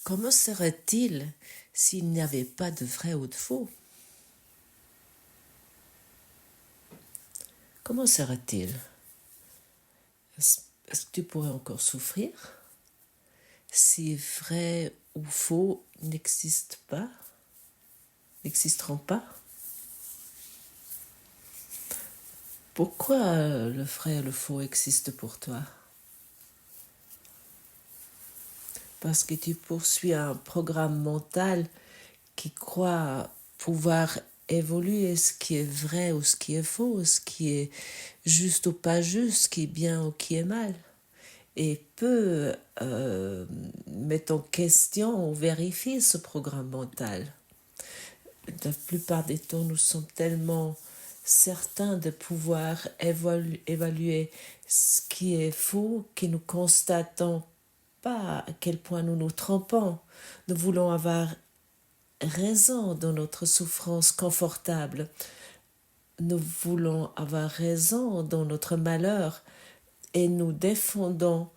Comment serait-il s'il n'y avait pas de vrai ou de faux? Comment serait-il? Est-ce que tu pourrais encore souffrir si vrai ou faux n'existeront pas? Pourquoi le vrai et le faux existent pour toi? Parce que tu poursuis un programme mental qui croit pouvoir évoluer ce qui est vrai ou ce qui est faux, ce qui est juste ou pas juste, ce qui est bien ou qui est mal. Et peut mettre en question ou vérifier ce programme mental. La plupart des temps, nous sommes tellement certains de pouvoir évaluer ce qui est faux que nous constatons pas à quel point nous nous trompons. Nous voulons avoir raison dans notre souffrance confortable. Nous voulons avoir raison dans notre malheur et nous défendons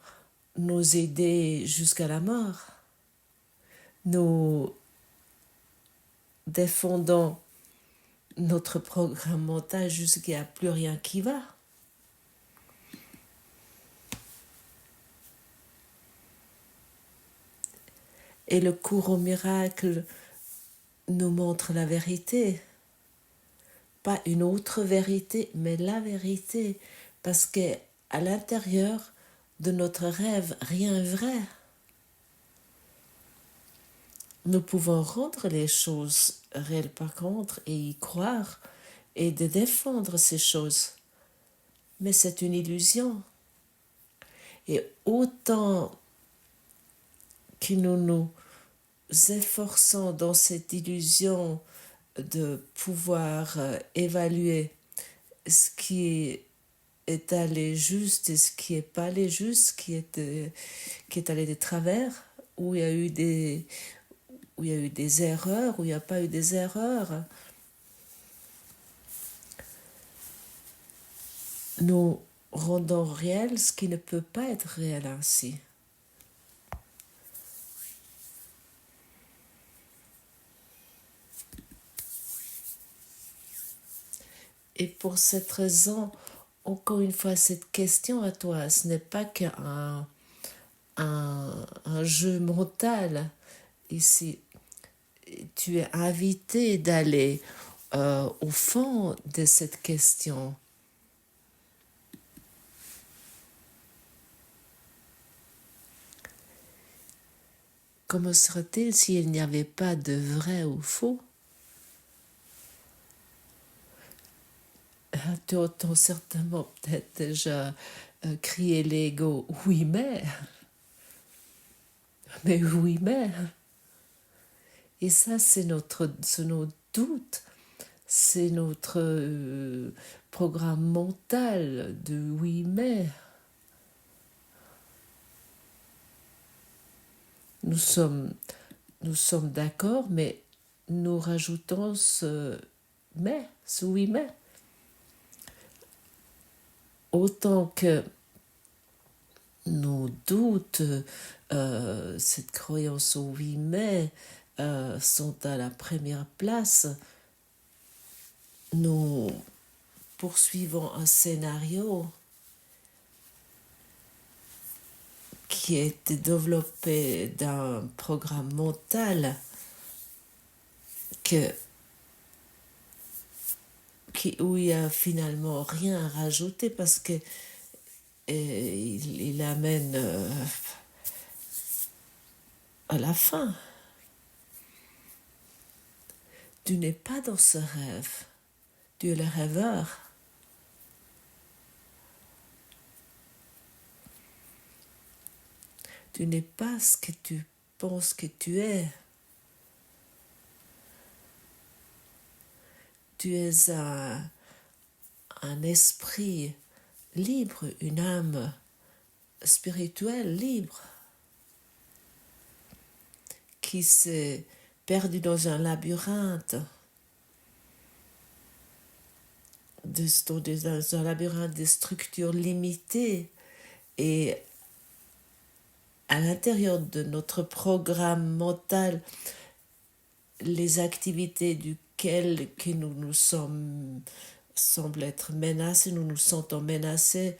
nos idées jusqu'à la mort. Nous défendons notre programme mental jusqu'à n'y a plus rien qui va. Et le cours au miracle nous montre la vérité. Pas une autre vérité, mais la vérité. Parce qu'à l'intérieur de notre rêve, rien n'est vrai. Nous pouvons rendre les choses réelles par contre et y croire et de défendre ces choses. Mais c'est une illusion. Et autant que nous nous efforçons dans cette illusion de pouvoir évaluer ce qui est allé juste et ce qui n'est pas allé juste, ce qui est allé de travers, où il y a eu des erreurs, où il n'y a pas eu des erreurs. Nous rendons réel ce qui ne peut pas être réel ainsi. Et pour cette raison, encore une fois, cette question à toi, ce n'est pas qu'un un jeu mental. Ici, tu es invité d'aller au fond de cette question. Comment serait-il s'il n'y avait pas de vrai ou faux? Tu entends certainement peut-être déjà crier l'ego, oui mais oui mais. Et ça c'est nos doutes, c'est notre programme mental de oui mais. Nous sommes d'accord, mais nous rajoutons ce mais, ce oui mais. Autant que nos doutes, cette croyance au oui mais sont à la première place, nous poursuivons un scénario qui a été développé d'un programme mental où il n'y a finalement rien à rajouter parce que il amène à la fin. Tu n'es pas dans ce rêve, tu es le rêveur. Tu n'es pas ce que tu penses que tu es. Tu es un esprit libre, une âme spirituelle libre qui s'est perdue dans un labyrinthe, dans un labyrinthe de structures limitées et à l'intérieur de notre programme mental, les activités duquel que nous semblent être menacées, nous nous sentons menacés,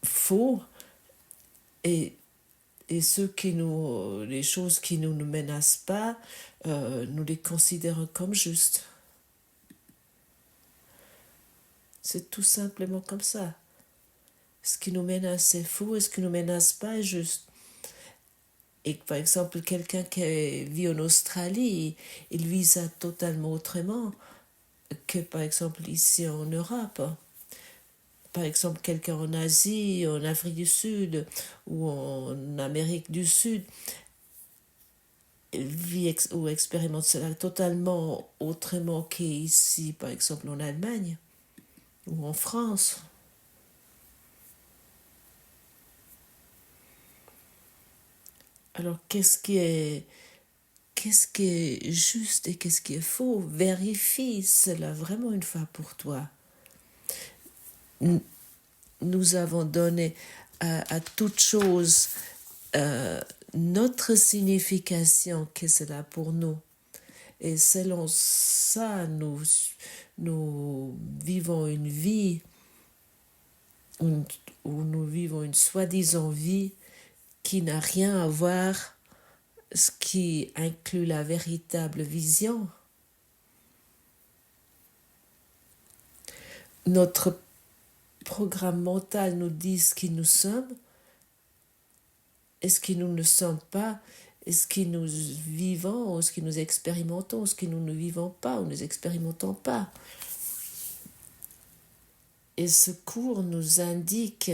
faux, et les choses qui nous ne menacent pas, nous les considérons comme justes. C'est tout simplement comme ça. Ce qui nous menace est faux et ce qui nous menace pas est juste. Et par exemple, quelqu'un qui vit en Australie, il vit ça totalement autrement que par exemple ici en Europe. Par exemple, quelqu'un en Asie, en Afrique du Sud ou en Amérique du Sud vit ou expérimente cela totalement autrement qu'ici, par exemple en Allemagne ou en France. Alors, qu'est-ce qui est juste et qu'est-ce qui est faux? Vérifie cela vraiment une fois pour toi. Nous avons donné à toute chose notre signification, qu'est cela pour nous. Et selon ça, nous vivons une vie où nous vivons une soi-disant vie qui n'a rien à voir, ce qui inclut la véritable vision. Notre programme mental nous dit ce qui nous sommes et ce qui nous ne sommes pas, et ce qui nous vivons, ou ce qui nous expérimentons, ou ce qui nous ne vivons pas ou nous expérimentons pas. Et ce cours nous indique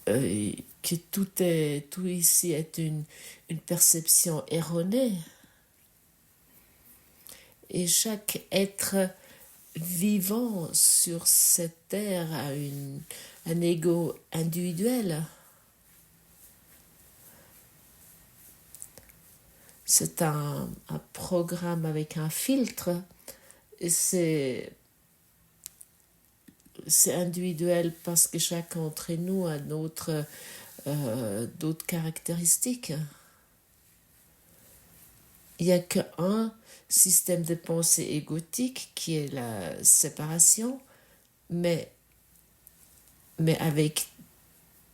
que tout ici est une perception erronée. Et chaque être vivant sur cette terre a un ego individuel. C'est un programme avec un filtre. Et c'est individuel parce que chacun d'entre nous a d'autres caractéristiques. Il n'y a qu'un système de pensée égotique qui est la séparation, mais avec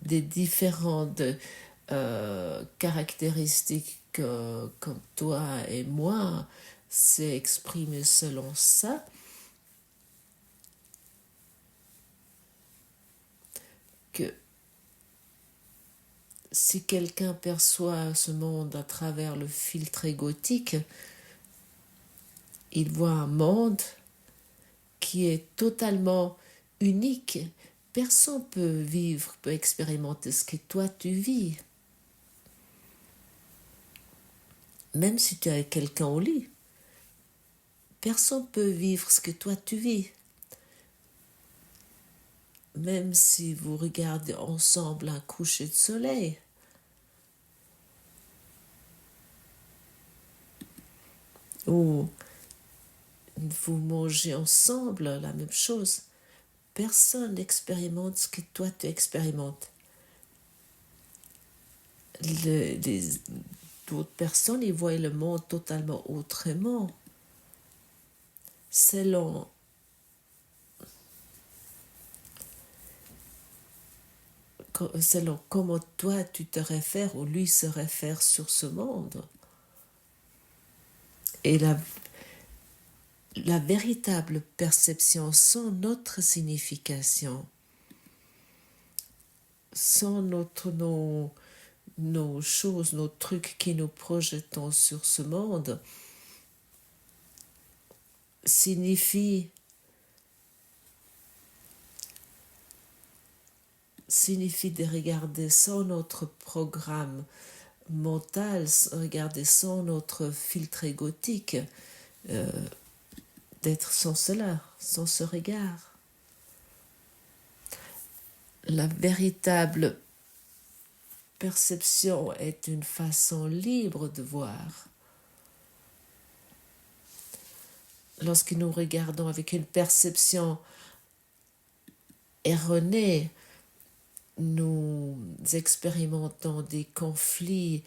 des différentes caractéristiques comme toi et moi, c'est exprimé selon ça. Que si quelqu'un perçoit ce monde à travers le filtre égotique, il voit un monde qui est totalement unique. Personne peut expérimenter ce que toi tu vis. Même si tu es avec quelqu'un au lit, personne peut vivre ce que toi tu vis. Même si vous regardez ensemble un coucher de soleil. Ou vous mangez ensemble la même chose. Personne n'expérimente ce que toi tu expérimentes. D'autres personnes, ils voient le monde totalement autrement. Selon comment toi tu te réfères ou lui se réfère sur ce monde. Et la véritable perception sans notre signification, sans nos choses, nos trucs que nous projetons sur ce monde, signifie de regarder sans notre programme mental, regarder sans notre filtre égotique, d'être sans cela, sans ce regard. La véritable perception est une façon libre de voir. Lorsque nous regardons avec une perception erronée. Nous expérimentons des conflits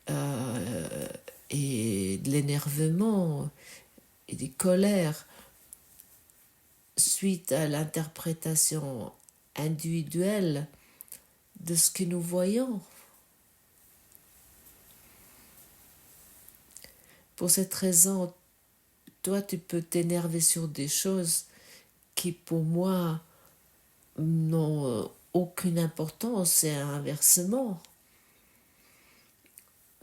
et de l'énervement et des colères suite à l'interprétation individuelle de ce que nous voyons. Pour cette raison, toi, tu peux t'énerver sur des choses qui, pour moi, n'ont aucune importance et inversement.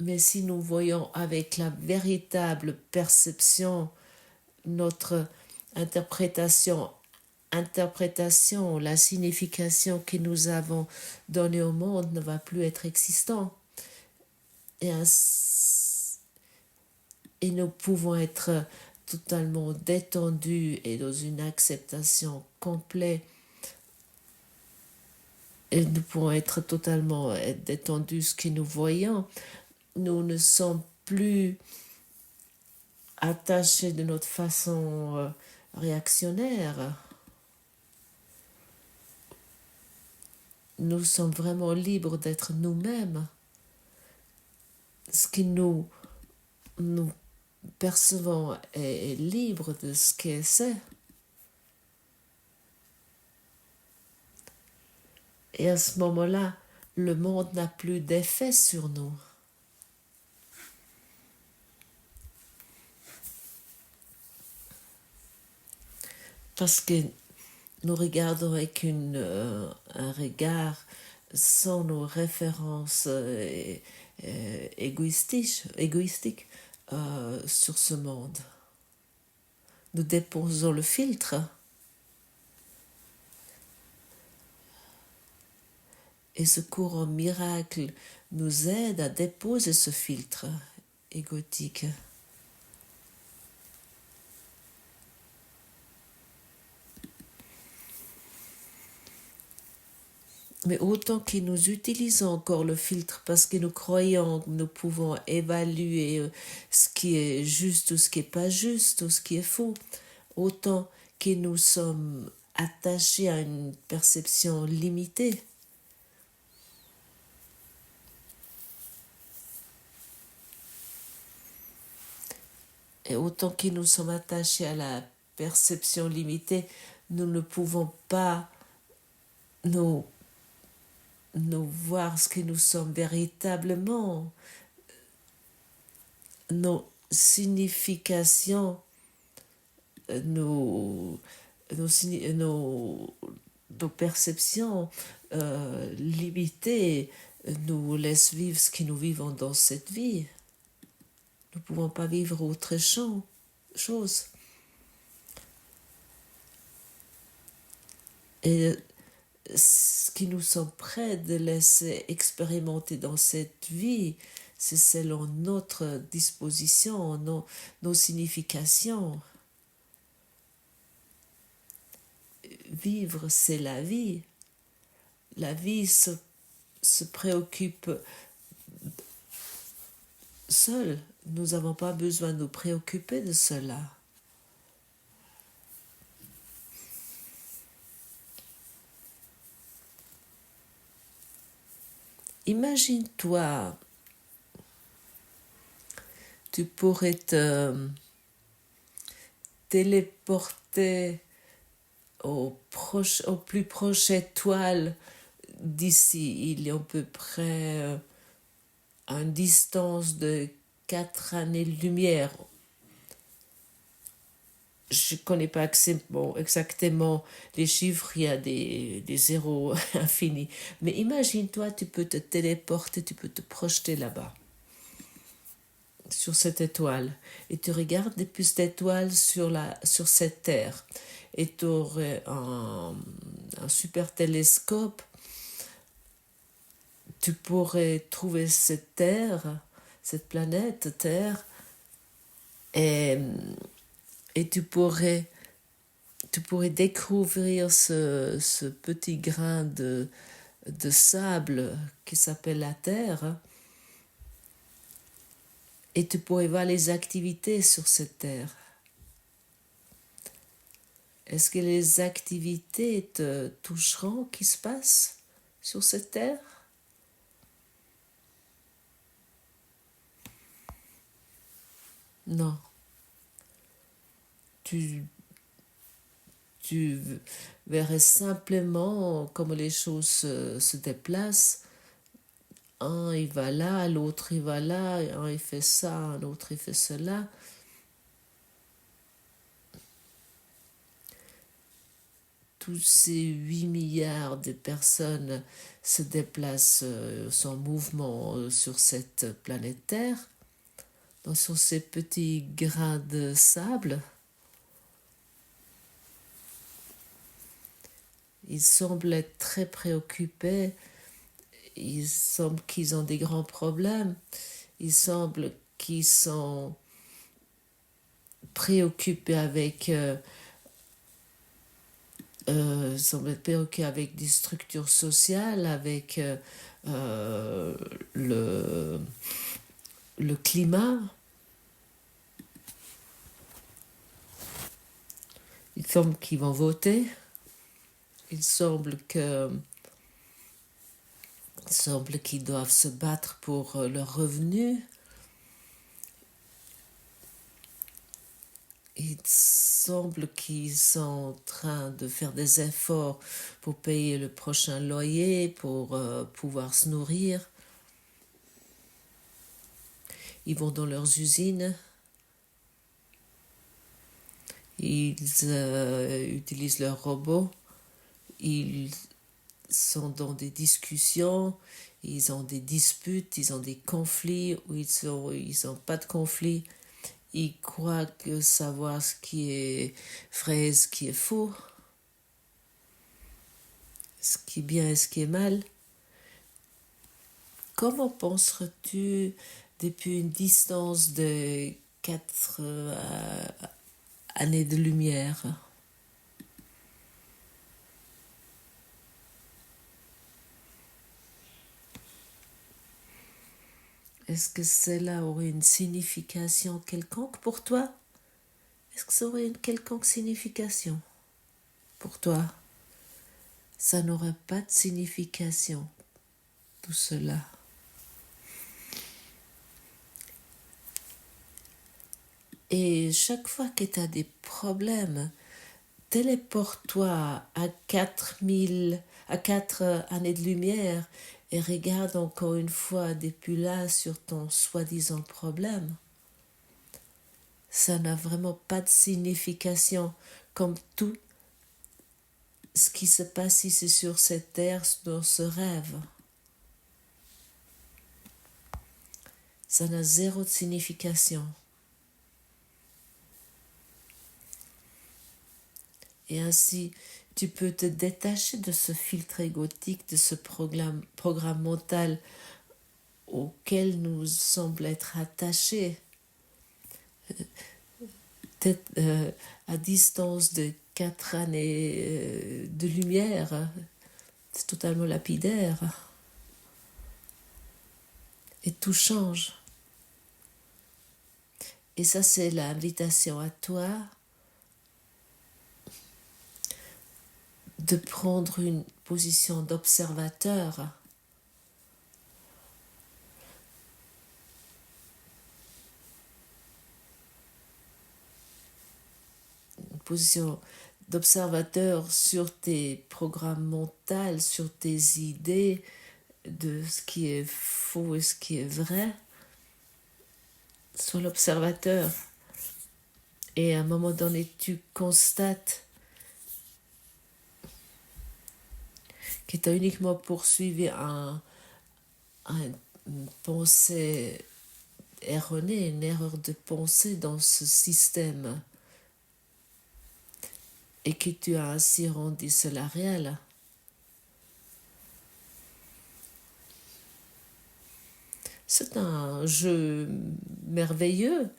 Mais si nous voyons avec la véritable perception notre interprétation, la signification que nous avons donnée au monde ne va plus être existante. Et nous pouvons être totalement détendus et dans une acceptation complète. Et nous pouvons être totalement détendus ce que nous voyons. Nous ne sommes plus attachés de notre façon réactionnaire. Nous sommes vraiment libres d'être nous-mêmes. Ce que nous percevons est libre de ce que c'est. Et à ce moment-là, le monde n'a plus d'effet sur nous. Parce que nous regardons avec un regard sans nos références égoïstiques sur ce monde. Nous déposons le filtre. Et ce courant miracle nous aide à déposer ce filtre égotique. Mais autant que nous utilisons encore le filtre parce que nous croyons que nous pouvons évaluer ce qui est juste ou ce qui n'est pas juste ou ce qui est faux, autant que nous sommes attachés à une perception limitée. Et autant que nous sommes attachés à la perception limitée, nous ne pouvons pas nous voir ce que nous sommes véritablement, nos significations, nos perceptions limitées nous laissent vivre ce que nous vivons dans cette vie. Nous ne pouvons pas vivre autre chose. Et ce que nous sommes prêts de laisser expérimenter dans cette vie, c'est selon notre disposition, nos significations. Vivre, c'est la vie. La vie se préoccupe seule. Nous n'avons pas besoin de nous préoccuper de cela. Imagine-toi, tu pourrais te téléporter au plus proche étoile d'ici. Il y a à peu près une distance de 4 années-lumière. Je ne connais pas exactement les chiffres, il y a des zéros infinis. Mais imagine-toi, tu peux te téléporter, tu peux te projeter là-bas, sur cette étoile. Et tu regardes des puces d'étoiles sur cette terre. Et tu aurais un super télescope. Tu pourrais trouver cette terre, cette planète Terre, et tu pourrais découvrir ce petit grain de sable qui s'appelle la Terre, et tu pourrais voir les activités sur cette Terre. Est-ce que les activités te toucheront qui se passent sur cette terre? Non. Tu, tu verrais simplement comment les choses se déplacent. Un, il va là, l'autre, il va là, un, il fait ça, un autre, il fait cela. Tous ces 8 milliards de personnes se déplacent sans mouvement sur cette planète Terre, sur ces petits grains de sable. Ils semblent être très préoccupés, il semble qu'ils ont des grands problèmes, il semble qu'ils sont préoccupés avec des structures sociales, avec le climat. Il semble qu'ils vont voter. Il semble qu'ils doivent se battre pour leurs revenus. Il semble qu'ils sont en train de faire des efforts pour payer le prochain loyer, pour pouvoir se nourrir. Ils vont dans leurs usines. Ils utilisent leurs robots. Ils sont dans des discussions. Ils ont des disputes. Ils ont des conflits ou ils n'ont pas de conflits. Ils croient que savoir ce qui est vrai et ce qui est faux, ce qui est bien et ce qui est mal. Comment penserais-tu depuis une distance de 4 années de lumière? Est-ce que cela aurait une signification quelconque pour toi? Est-ce que ça aurait une quelconque signification pour toi? Ça n'aurait pas de signification, tout cela. Et chaque fois que tu as des problèmes, téléporte-toi à 4 années de lumière et regarde encore une fois depuis là sur ton soi-disant problème. Ça n'a vraiment pas de signification, comme tout ce qui se passe ici sur cette terre dans ce rêve. Ça n'a zéro de signification. Et ainsi, tu peux te détacher de ce filtre égotique, de ce programme mental auquel nous semble être attachés, peut-être à distance de 4 années de lumière. C'est totalement lapidaire. Et tout change. Et ça, c'est l'invitation à toi de prendre une position d'observateur. Une position d'observateur sur tes programmes mentaux, sur tes idées de ce qui est faux et ce qui est vrai. Sois l'observateur. Et à un moment donné, tu constates que tu as uniquement poursuivi une pensée erronée, une erreur de pensée dans ce système et que tu as ainsi rendu cela réel. C'est un jeu merveilleux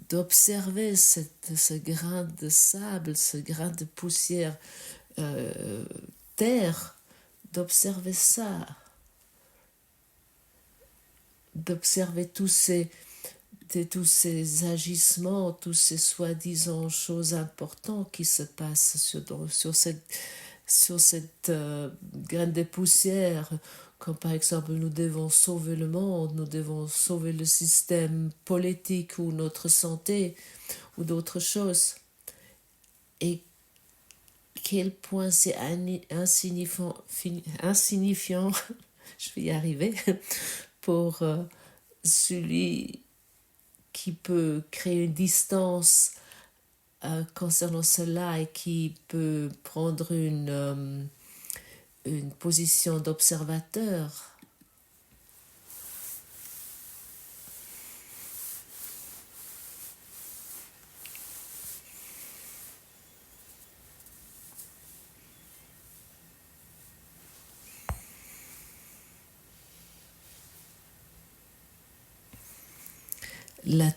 d'observer ce grain de sable, ce grain de poussière terre, d'observer ça d'observer tous ces agissements, tous ces soi-disant choses importantes qui se passent sur cette graine de poussière, comme par exemple nous devons sauver le monde, nous devons sauver le système politique ou notre santé ou d'autres choses. Et quel point c'est insignifiant, je vais y arriver, pour celui qui peut créer une distance concernant cela et qui peut prendre une position d'observateur. La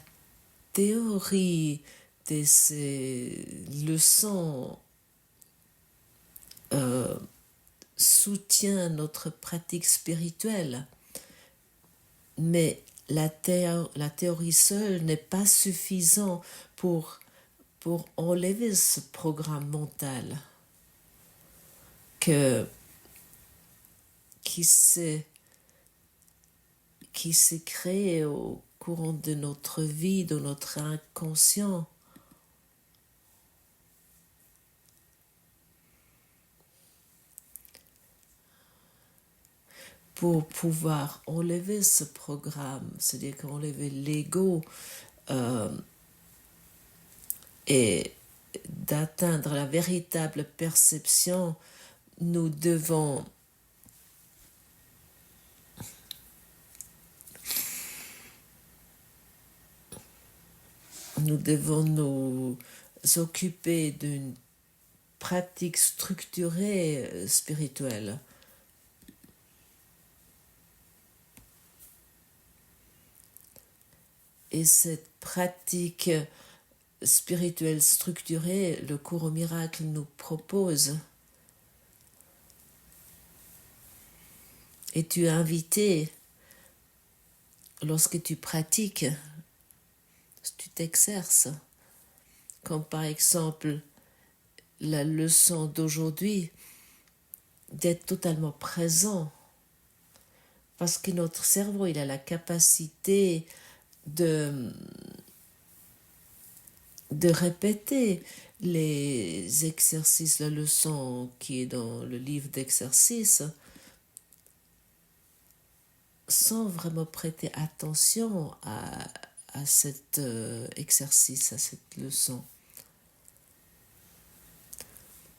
théorie de ces leçons soutient notre pratique spirituelle, mais la théorie seule n'est pas suffisante pour enlever ce programme mental qui s'est créé au courant de notre vie, de notre inconscient. Pour pouvoir enlever ce programme, c'est-à-dire qu'enlever l'ego et d'atteindre la véritable perception, nous devons nous occuper d'une pratique structurée spirituelle. Et cette pratique spirituelle structurée, le cours au miracle nous propose. Et tu es invité, lorsque tu pratiques, tu t'exerces, comme par exemple la leçon d'aujourd'hui, d'être totalement présent, parce que notre cerveau, il a la capacité de répéter les exercices, la leçon qui est dans le livre d'exercices, sans vraiment prêter attention à cet exercice, à cette leçon.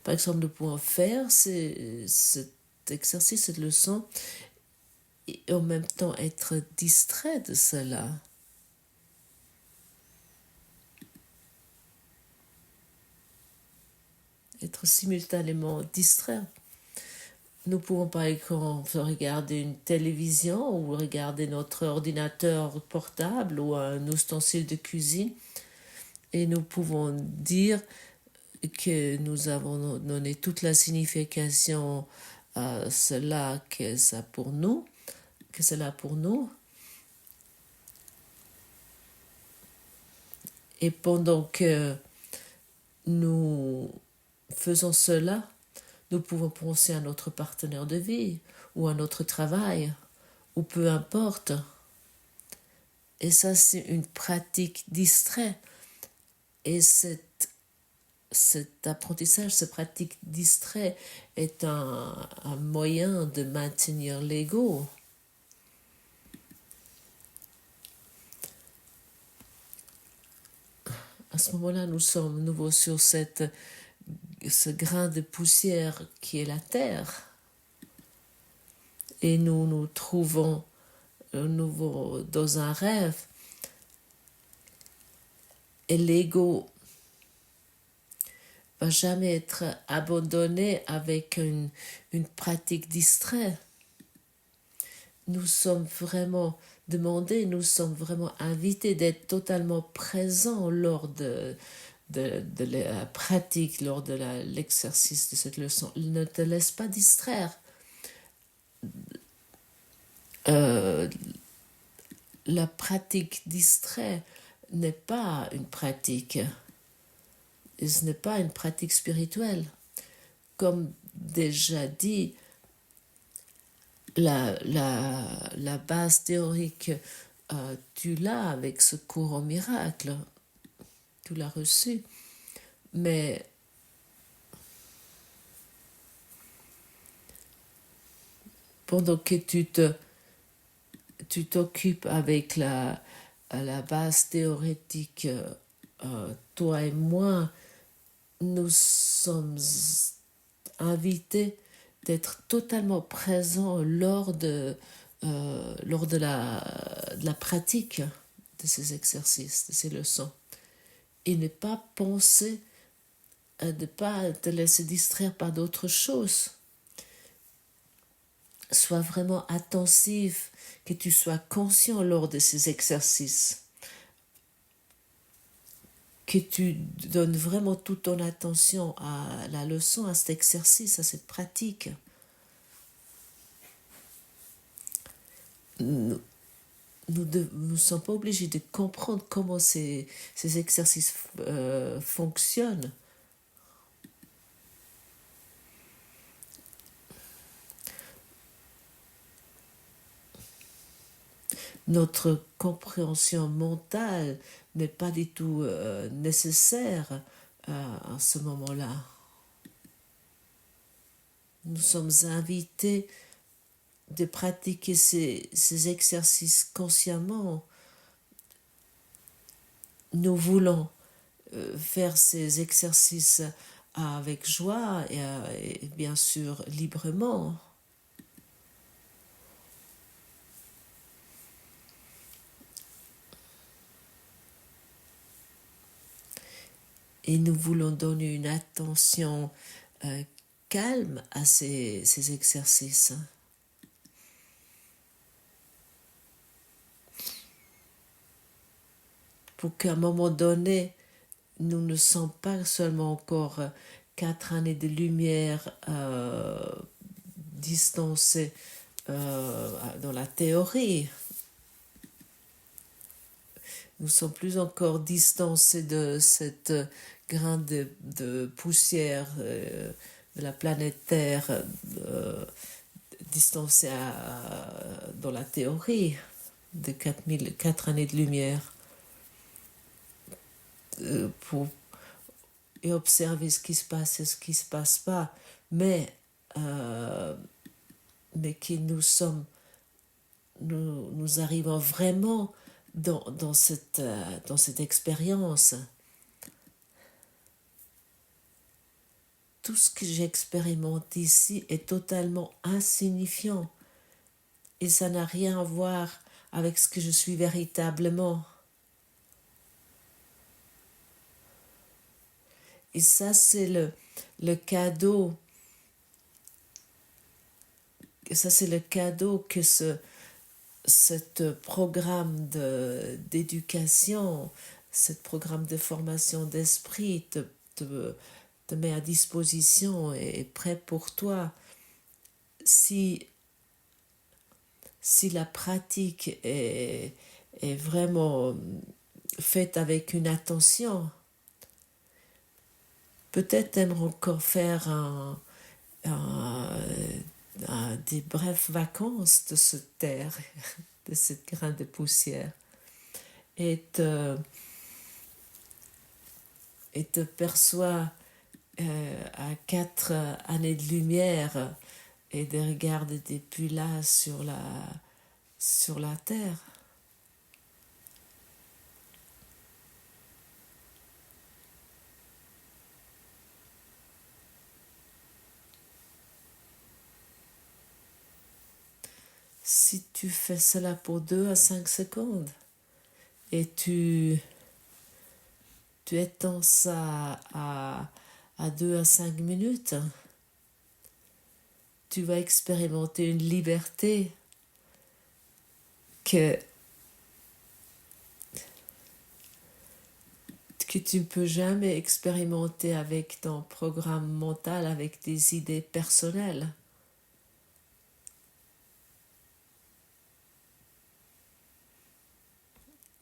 Par exemple, nous pouvons faire cet exercice, cette leçon, et en même temps être distrait de cela. Être simultanément distrait. Nous pouvons par exemple regarder une télévision ou regarder notre ordinateur portable ou un ustensile de cuisine et nous pouvons dire que nous avons donné toute la signification à cela que c'est pour nous, Et pendant que nous faisons cela, nous pouvons penser à notre partenaire de vie ou à notre travail, ou peu importe. Et ça, c'est une pratique distrait. Et cet apprentissage, cette pratique distrait est un moyen de maintenir l'ego. À ce moment-là, nous sommes nouveau sur ce grain de poussière qui est la terre. Et nous nous trouvons nouveau dans un rêve. Et l'ego va jamais être abandonné avec une pratique distraite. Nous sommes vraiment demandés, nous sommes vraiment invités d'être totalement présents lors de la pratique, lors de l'exercice de cette leçon. Ne te laisse pas distraire. la pratique distrait n'est pas une pratique, et ce n'est pas une pratique spirituelle. Comme déjà dit, la base théorique, tu l'as avec ce cours au miracle, tu l'as reçu, mais pendant que tu t'occupes avec la base théorétique, toi et moi, nous sommes invités d'être totalement présents lors de la pratique de ces exercices, de ces leçons. Et ne pas penser, ne pas te laisser distraire par d'autres choses. Sois vraiment attentif, que tu sois conscient lors de ces exercices. Que tu donnes vraiment toute ton attention à la leçon, à cet exercice, à cette pratique. Nous ne sommes pas obligés de comprendre comment ces exercices fonctionnent. Notre compréhension mentale n'est pas du tout nécessaire à ce moment-là. Nous sommes invités de pratiquer ces exercices consciemment. Nous voulons faire ces exercices avec joie et bien sûr librement. Et nous voulons donner une attention calme à ces exercices. Pour qu'à un moment donné, nous ne sommes pas seulement encore 4 années de lumière distancés dans la théorie. Nous sommes plus encore distancés de cette grain de poussière de la planète Terre, distancés dans la théorie de 4 années de lumière. Pour et observer ce qui se passe et ce qui ne se passe pas, mais que nous arrivons vraiment dans cette expérience. Tout ce que j'expérimente ici est totalement insignifiant et ça n'a rien à voir avec ce que je suis véritablement. Et ça, c'est le cadeau. Ça, c'est le cadeau que ce programme d'éducation, ce programme de formation d'esprit te met à disposition et est prêt pour toi. Si la pratique est vraiment faite avec une attention, peut-être aimerais encore faire des brèves vacances de cette terre, de cette grain de poussière, et te perçois à 4 années de lumière et de regarder depuis là sur la terre. Si tu fais cela pour 2 à 5 secondes et tu étends ça à 2 à 5 minutes, tu vas expérimenter une liberté que tu ne peux jamais expérimenter avec ton programme mental, avec des idées personnelles.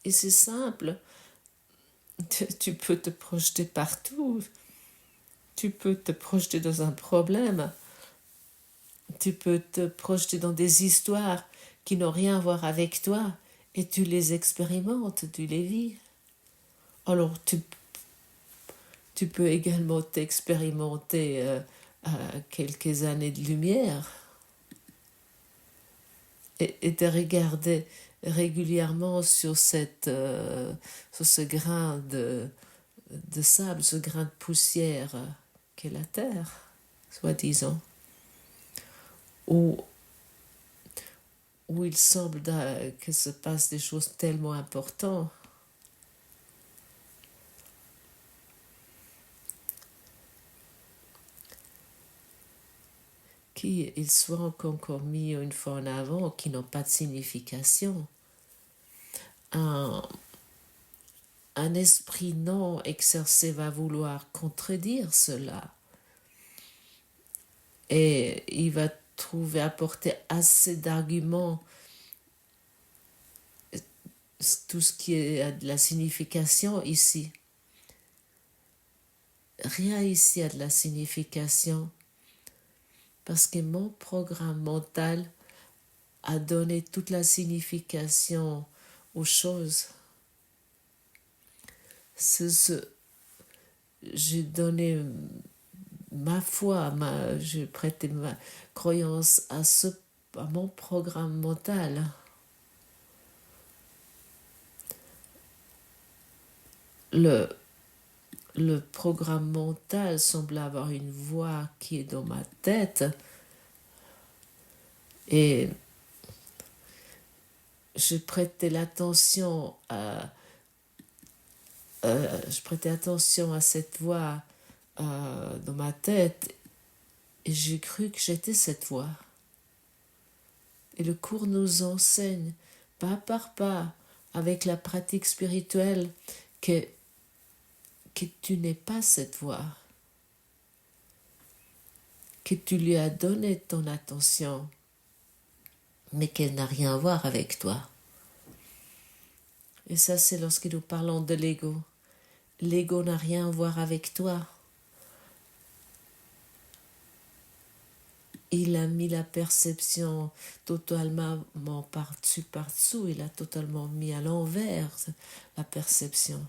Et c'est simple, tu peux te projeter partout, tu peux te projeter dans un problème, tu peux te projeter dans des histoires qui n'ont rien à voir avec toi et tu les expérimentes, tu les vis. Alors tu peux également t'expérimenter à quelques années de lumière et te regarder régulièrement sur ce grain de sable, ce grain de poussière qu'est la Terre, soi-disant, où il semble que se passent des choses tellement importantes. Qu'ils soient encore mis une fois en avant, qui n'ont pas de signification. Un esprit non exercé va vouloir contredire cela. Et il va apporter assez d'arguments, tout ce qui a de la signification ici. Rien ici a de la signification. Parce que mon programme mental a donné toute la signification aux choses. J'ai donné ma foi, j'ai prêté ma croyance à mon programme mental. Le programme mental semble avoir une voix qui est dans ma tête et je prêtais attention à cette voix dans ma tête et j'ai cru que j'étais cette voix. Et le cours nous enseigne pas par pas avec la pratique spirituelle que tu n'es pas cette voix, que tu lui as donné ton attention, mais qu'elle n'a rien à voir avec toi. Et ça, c'est lorsque nous parlons de l'ego. L'ego n'a rien à voir avec toi. Il a mis la perception totalement par-dessus, il a totalement mis à l'envers la perception.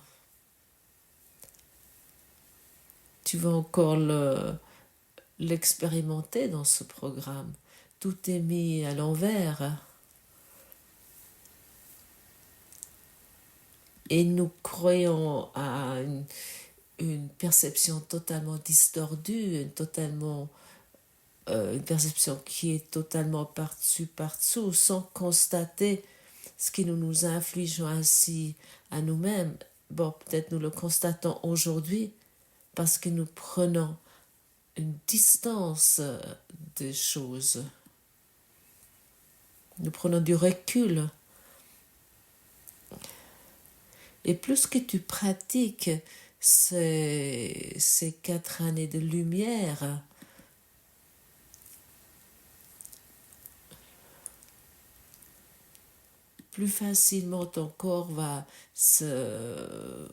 Tu vas encore l'expérimenter dans ce programme. Tout est mis à l'envers. Et nous croyons à une perception totalement distordue, une perception qui est totalement par-dessous, sans constater ce que nous infligeons ainsi à nous-mêmes. Bon, peut-être nous le constatons aujourd'hui parce que nous prenons une distance des choses. Nous prenons du recul. Et plus que tu pratiques ces 4 années de lumière, plus facilement ton corps va se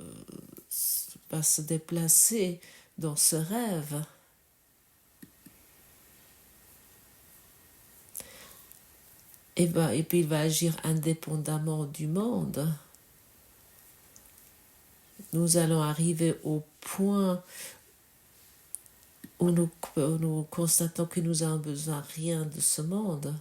déplacer dans ce rêve. Et puis il va agir indépendamment du monde. Nous allons arriver au point où nous constatons que nous n'avons besoin de rien de ce monde.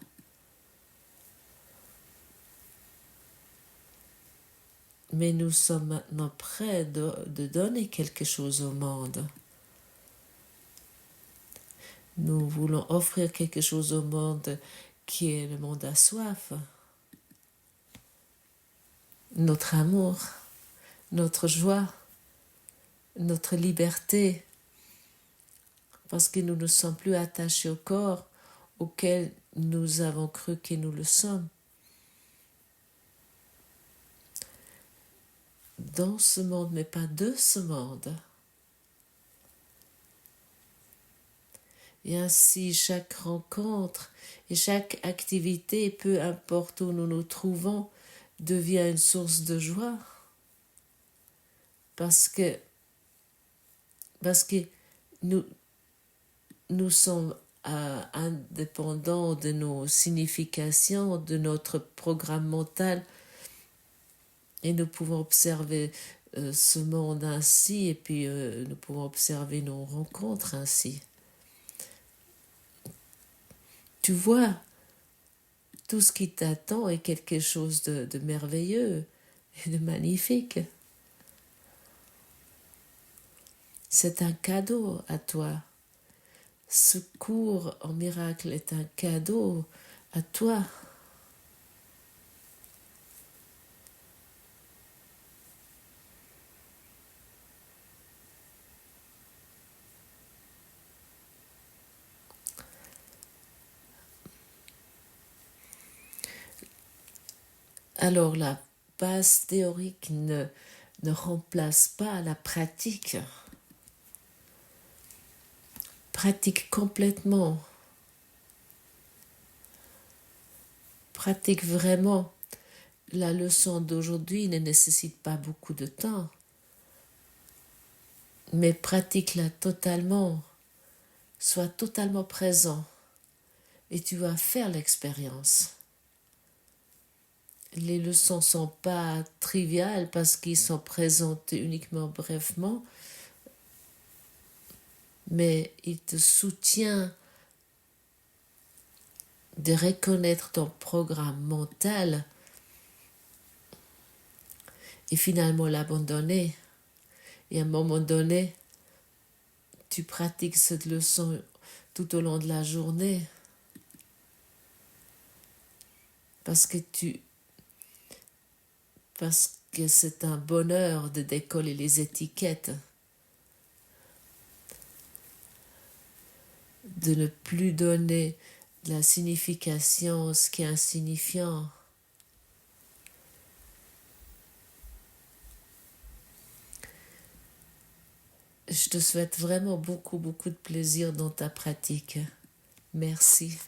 Mais nous sommes maintenant prêts de donner quelque chose au monde. Nous voulons offrir quelque chose au monde qui est le monde à soif. Notre amour, notre joie, notre liberté. Parce que nous ne sommes plus attachés au corps auquel nous avons cru que nous le sommes. Dans ce monde, mais pas de ce monde. Et ainsi, chaque rencontre et chaque activité, peu importe où nous nous trouvons, devient une source de joie parce que nous, nous sommes indépendants de nos significations, de notre programme mental, et nous pouvons observer ce monde ainsi, et puis nous pouvons observer nos rencontres ainsi. Tu vois, tout ce qui t'attend est quelque chose de merveilleux et de magnifique. C'est un cadeau à toi. Ce cours en miracle est un cadeau à toi. Alors la base théorique ne remplace pas la pratique. Pratique complètement. Pratique vraiment. La leçon d'aujourd'hui ne nécessite pas beaucoup de temps, mais pratique-la totalement. Sois totalement présent et tu vas faire l'expérience. Les leçons ne sont pas triviales parce qu'ils sont présentés uniquement brièvement, mais il te soutient de reconnaître ton programme mental et finalement l'abandonner. Et à un moment donné, tu pratiques cette leçon tout au long de la journée parce que c'est un bonheur de décoller les étiquettes, de ne plus donner la signification, ce qui est insignifiant. Je te souhaite vraiment beaucoup de plaisir dans ta pratique. Merci.